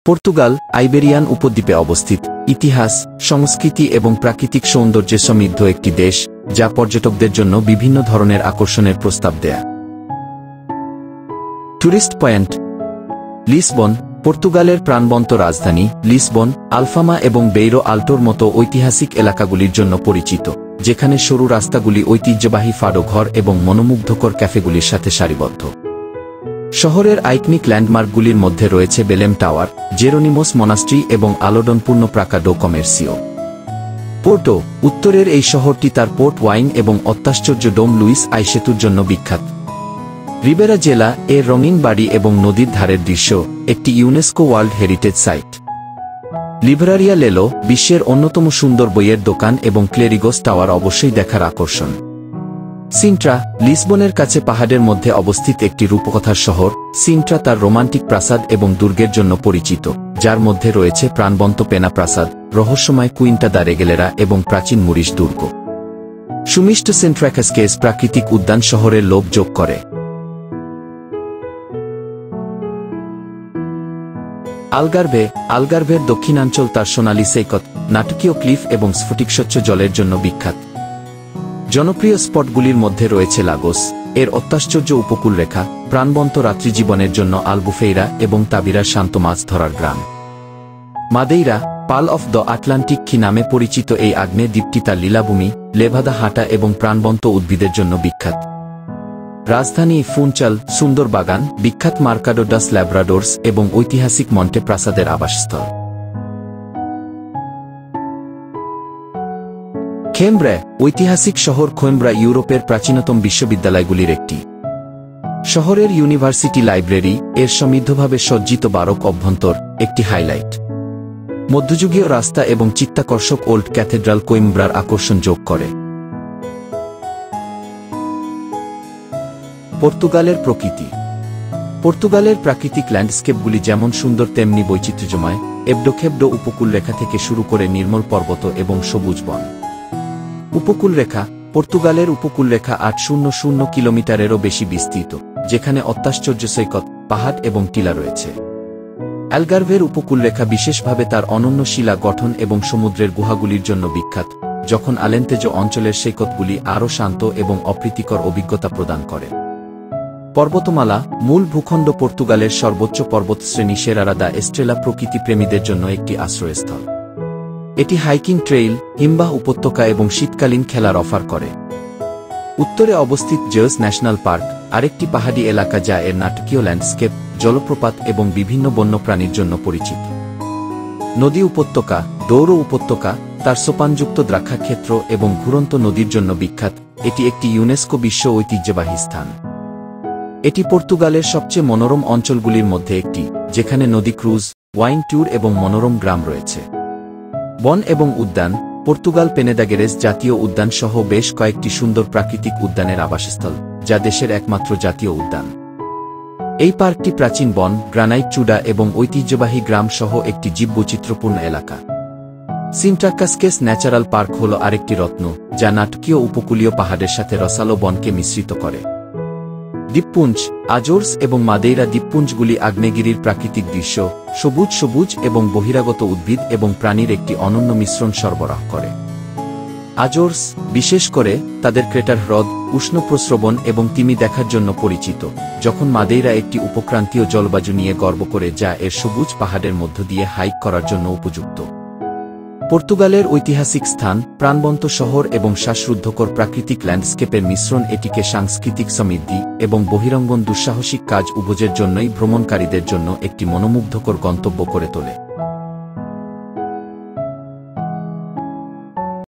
Portugal Iberian উপদ্বীপে অবস্থিত, ইতিহাস, সংস্কৃতি এবং প্রাকৃতিক সৌন্দর্যে সমৃদ্ধ একটি দেশ, যা পর্যটকদের জন্য বিভিন্ন ধরনের আকর্ষণের প্রস্তাব দেয়। Tourist point. লিসবন। পর্তুগালের প্রাণবন্ত রাজধানী লিসবন আলফামা এবং বেইরো আল্টোর মতো ঐতিহাসিক এলাকাগুলির জন্য পরিচিত, যেখানে সরু রাস্তাগুলি ঐতিহ্যবাহী ফাডো ঘর এবং মনোমুগ্ধকর ক্যাফেগুলির সাথে সারিবদ্ধ। শহরের আইকনিক ল্যান্ডমার্কগুলির মধ্যে রয়েছে বেলেম টাওয়ার, জেরোনিমোস মনাস্ট্রি এবং আলোডনপূর্ণ প্রাকা ডো কমের্সিও। পোর্টো। উত্তরের এই শহরটি তার পোর্ট ওয়াইন এবং অত্যাশ্চর্য ডোম লুইস আই সেতুর জন্য বিখ্যাত। রিবেরা জেলা এর রঙিন বাড়ি এবং নদীর ধারের দৃশ্য একটি ইউনেস্কো ওয়ার্ল্ড হেরিটেজ সাইট। লিব্রারিয়া লেলো বিশ্বের অন্যতম সুন্দর বইয়ের দোকান এবং ক্লেরিগোস টাওয়ার অবশ্যই দেখার আকর্ষণ। সিন্ট্রা। লিসবনের কাছে পাহাড়ের মধ্যে অবস্থিত একটি রূপকথার শহর, সিন্ট্রা তার রোমান্টিক প্রাসাদ এবং দুর্গের জন্য পরিচিত, যার মধ্যে রয়েছে প্রাণবন্ত পেনা প্রাসাদ, রহস্যময় কুইন্টা দা রেগেলেরা এবং প্রাচীন মুরিশ দুর্গ। সুমিষ্ট সেন্ট্রাকাসকেস প্রাকৃতিক উদ্যান শহরের লোভ যোগ করে। আলগারভে। আলগারভের দক্ষিণাঞ্চল তার সোনালী সৈকত, নাটকীয় ক্লিফ এবং স্ফটিকস্বচ্ছ জলের জন্য বিখ্যাত। জনপ্রিয় স্পটগুলির মধ্যে রয়েছে লাগোস এর অত্যাশ্চর্য উপকূলরেখা, প্রাণবন্ত রাত্রিজীবনের জন্য আলবুফেইরা এবং তাবিরার শান্ত মাছ ধরার গ্রাম। Madeira. Pearl of the Atlantic কি নামে পরিচিত এই আগ্নেয় দ্বীপটি তার লীলাভূমি, লেভাদা হাঁটা এবং প্রাণবন্ত উদ্ভিদের জন্য বিখ্যাত। রাজধানী ফুনচাল। সুন্দর বাগান, বিখ্যাত মার্কাডো ডাস ল্যাব্রাডোর্স এবং ঐতিহাসিক মন্টে প্রাসাদের আবাসস্থল। খেমব্রা। ঐতিহাসিক শহর কোয়েম্ব্রা ইউরোপের প্রাচীনতম বিশ্ববিদ্যালয়গুলির একটি। শহরের ইউনিভার্সিটি লাইব্রেরি এর সমৃদ্ধভাবে সজ্জিত বারোক অভ্যন্তর একটি হাইলাইট। মধ্যযুগীয় রাস্তা এবং চিত্তাকর্ষক ওল্ড ক্যাথেড্রাল কোয়েম্ব্রার আকর্ষণ যোগ করে। পর্তুগালের প্রকৃতি। পর্তুগালের প্রাকৃতিক ল্যান্ডস্কেপগুলি যেমন সুন্দর তেমনি বৈচিত্র্যময়, এবডোখেবডো উপকূলরেখা থেকে শুরু করে নির্মল পর্বত এবং সবুজ বন। উপকূলরেখা। পর্তুগালের উপকূলরেখা 800 কিলোমিটারেরও বেশি বিস্তৃত, যেখানে অত্যাশ্চর্য সৈকত, পাহাড় এবং টিলা রয়েছে। অ্যালগারভের উপকূলরেখা বিশেষভাবে তার অনন্য শিলা গঠন এবং সমুদ্রের গুহাগুলির জন্য বিখ্যাত, যখন আলেন্তেজো অঞ্চলের সৈকতগুলি আরও শান্ত এবং অপ্রীতিকর অভিজ্ঞতা প্রদান করে। পর্বতমালা। মূল ভূখণ্ড পর্তুগালের সর্বোচ্চ পর্বতশ্রেণী সেরারা দা এস্ট্রেলা প্রকৃতিপ্রেমীদের জন্য একটি আশ্রয়স্থল। এটি হাইকিং ট্রেইল, হিমবাহ উপত্যকা এবং শীতকালীন খেলার অফার করে। উত্তরে অবস্থিত জেওস ন্যাশনাল পার্ক, আরেকটি পাহাড়ি এলাকা যা এর নাটকীয় ল্যান্ডস্কেপ, জলপ্রপাত এবং বিভিন্ন বন্যপ্রাণীর জন্য পরিচিত। নদী উপত্যকা। দৌড়ো উপত্যকা তার সোপানযুক্ত দ্রাক্ষাক্ষেত্র এবং ঘুরন্ত নদীর জন্য বিখ্যাত, এটি একটি ইউনেস্কো বিশ্ব ঐতিহ্যবাহী স্থান। এটি পর্তুগালের সবচেয়ে মনোরম অঞ্চলগুলির মধ্যে একটি, যেখানে নদী ক্রুজ, ওয়াইন ট্যুর এবং মনোরম গ্রাম রয়েছে। বন এবং উদ্যান। পর্তুগাল পেনেদাগেরেস জাতীয় উদ্যান সহ বেশ কয়েকটি সুন্দর প্রাকৃতিক উদ্যানের আবাসস্থল, যা দেশের একমাত্র জাতীয় উদ্যান। এই পার্কটি প্রাচীন বন, গ্রানাইট চূড়া এবং ঐতিহ্যবাহী গ্রাম সহ একটি জীববৈচিত্র্যপূর্ণ এলাকা। সিন্ট্রাকাসকেস ন্যাচারাল পার্ক হল আরেকটি রত্ন, যা নাটকীয় উপকূলীয় পাহাড়ের সাথে রসালো বনকে মিশ্রিত করে। দ্বীপপুঞ্জ। আজোর্স এবং মাদেইরা দ্বীপপুঞ্জগুলি আগ্নেয়গিরির প্রাকৃতিক দৃশ্য, সবুজ সবুজ এবং বহিরাগত উদ্ভিদ এবং প্রাণীর একটি অনন্য মিশ্রণ সরবরাহ করে। আজোর্স, বিশেষ করে তাদের ক্রেটার হ্রদ, উষ্ণ প্রস্রবণ এবং তিমি দেখার জন্য পরিচিত, যখন মাদেইরা একটি উপক্রান্তীয় জলবায়ু নিয়ে গর্ব করে যা এর সবুজ পাহাড়ের মধ্য দিয়ে হাইক করার জন্য উপযুক্ত। পর্তুগালের ঐতিহাসিক স্থান, প্রাণবন্ত শহর এবং শ্বাসরুদ্ধকর প্রাকৃতিক ল্যান্ডস্কেপের মিশ্রণ এটিকে সাংস্কৃতিক সমৃদ্ধি এবং বহিরঙ্গন দুঃসাহসিক কাজ উভয়ের জন্যই ভ্রমণকারীদের জন্য একটি মনোমুগ্ধকর গন্তব্য করে তোলে।